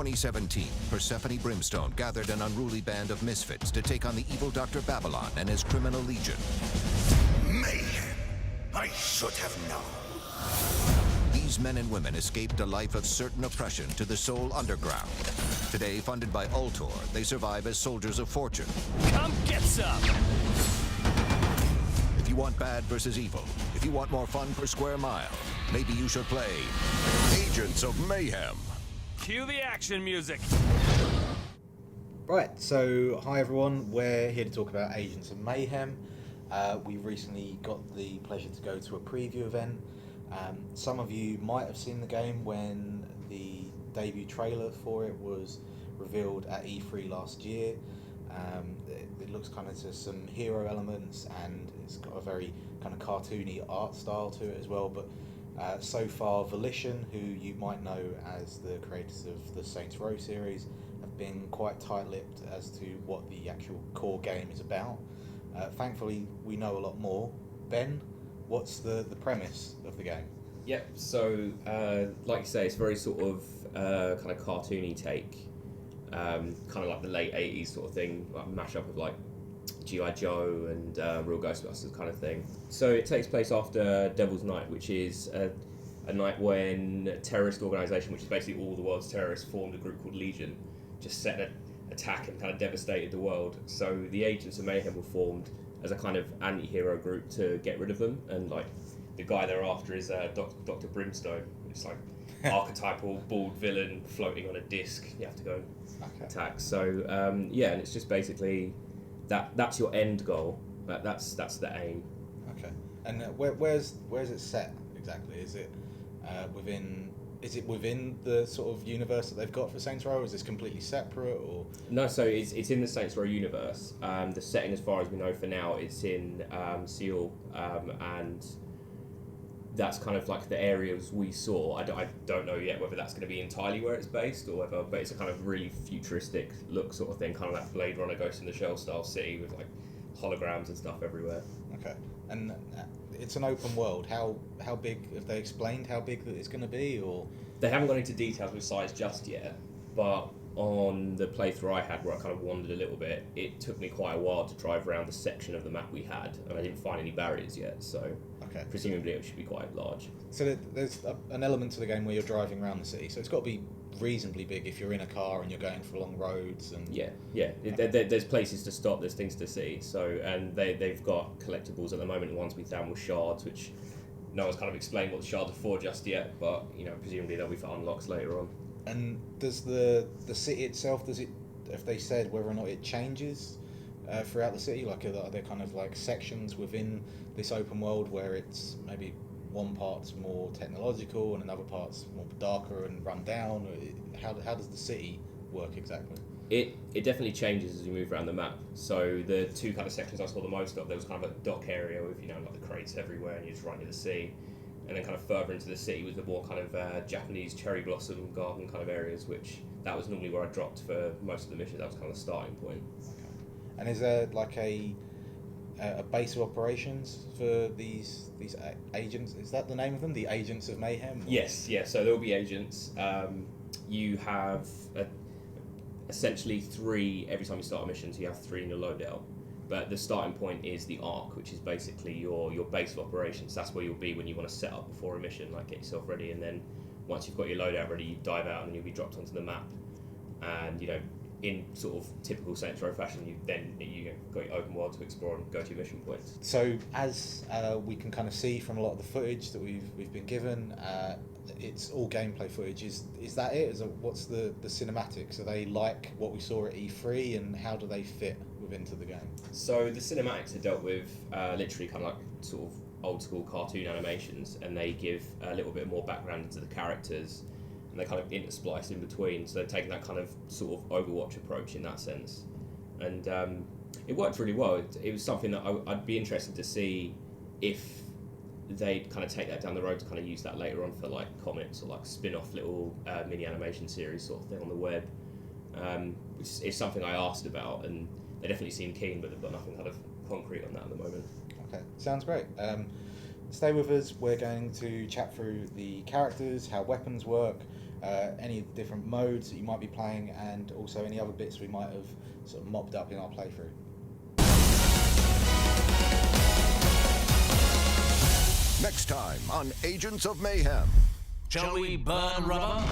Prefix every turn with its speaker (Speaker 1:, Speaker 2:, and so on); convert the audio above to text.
Speaker 1: 2017, Persephone Brimstone gathered an unruly band of misfits to take on the evil Dr. Babylon and his criminal legion.
Speaker 2: Mayhem! I should have known.
Speaker 1: These men and women escaped a life of certain oppression to the Soul Underground. Today, funded by Ultor, they survive as soldiers of fortune.
Speaker 3: Come get some!
Speaker 1: If you want bad versus evil, if you want more fun per square mile, maybe you should play Agents of Mayhem.
Speaker 3: Cue the action music!
Speaker 4: Right, so hi everyone, we're here to talk about Agents of Mayhem. We recently got the pleasure to go to a preview event. Some of you might have seen the game when the debut trailer for it was revealed at E3 last year. It looks kind of to some hero elements, and it's got a very kind of cartoony art style to it as well. But so far, Volition, who you might know as the creators of the Saints Row series, have been quite tight-lipped as to what the actual core game is about. Thankfully, we know a lot more. Ben, what's the premise of the game?
Speaker 5: Yep, so like you say, it's very sort of kind of cartoony take, kind of like the late 80s sort of thing, like mashup of like G.I. Joe and Real Ghostbusters kind of thing. So it takes place after Devil's Night, which is a night when a terrorist organisation, which is basically all the world's terrorists, formed a group called Legion, just set an attack and kind of devastated the world. So the Agents of Mayhem were formed as a kind of anti-hero group to get rid of them, and like the guy they're after is Dr. Brimstone. It's like archetypal bald villain floating on a disc. You have to go attack. So yeah, and it's just basically that's your end goal. That's the aim.
Speaker 4: Okay, and where's it set exactly? Is it within the sort of universe that they've got for Saints Row? Is this completely separate, or? No,
Speaker 5: so it's in the Saints Row universe. The setting, as far as we know for now, it's in Seoul, and that's kind of like the areas we saw. I don't know yet whether that's going to be entirely where it's based or whether, but it's a kind of really futuristic look sort of thing, kind of like Blade Runner, Ghost in the Shell style city with like holograms and stuff everywhere.
Speaker 4: Okay, and it's an open world. How big, have they explained how big that it's going to be, or?
Speaker 5: They haven't gone into details with size just yet, but on the playthrough I had, where I kind of wandered a little bit, it took me quite a while to drive around the section of the map we had, and I didn't find any barriers yet, so presumably it should be quite large.
Speaker 4: So there's an element to the game where you're driving around the city, so it's got to be reasonably big if you're in a car and you're going for long roads. And
Speaker 5: there's places to stop, there's things to see. So, and they've got collectibles at the moment. The ones we found were shards, which no one's kind of explained what the shards are for just yet, but presumably they'll be for unlocks later on.
Speaker 4: And does the city itself, have they said whether or not it changes throughout the city? Like, are there kind of like sections within this open world where it's maybe one part's more technological and another part's more darker and run down? Or how does the city work exactly?
Speaker 5: It definitely changes as you move around the map. So the two kind of sections I saw the most of, there was kind of a dock area with like the crates everywhere and you're just right near the sea. And then kind of further into the city was the more kind of Japanese cherry blossom garden kind of areas, which that was normally where I dropped for most of the missions. That was kind of the starting point.
Speaker 4: Okay. And is there like a base of operations for these agents? Is that the name of them? The Agents of Mayhem? Or?
Speaker 5: Yes, yeah. So there will be agents. You have essentially 3 every time you start a mission. So you have 3 in your loadout. But the starting point is the Ark, which is basically your base of operations. That's where you'll be when you want to set up before a mission, like get yourself ready, and then once you've got your loadout ready, you dive out and then you'll be dropped onto the map. And in sort of typical Saints Row fashion, you got your open world to explore and go to your mission points. So
Speaker 4: as we can kind of see from a lot of the footage that we've been given, it's all gameplay footage. Is that it? What's the cinematics? Are they like what we saw at E3, and how do they fit into the game?
Speaker 5: So the cinematics are dealt with literally kind of like sort of old school cartoon animations, and they give a little bit more background into the characters, and they kind of intersplice in between. So they're taking that kind of sort of Overwatch approach in that sense, and it worked really well. It was something that I'd be interested to see if they'd kind of take that down the road to kind of use that later on for like comics or like spin-off little mini animation series sort of thing on the web, which is something I asked about, and they definitely seem keen, but they've got nothing kind of concrete on that at the moment.
Speaker 4: Okay, sounds great. Stay with us. We're going to chat through the characters, how weapons work, any of the different modes that you might be playing, and also any other bits we might have sort of mopped up in our playthrough.
Speaker 1: Next time on Agents of Mayhem.
Speaker 3: Shall we burn rubber?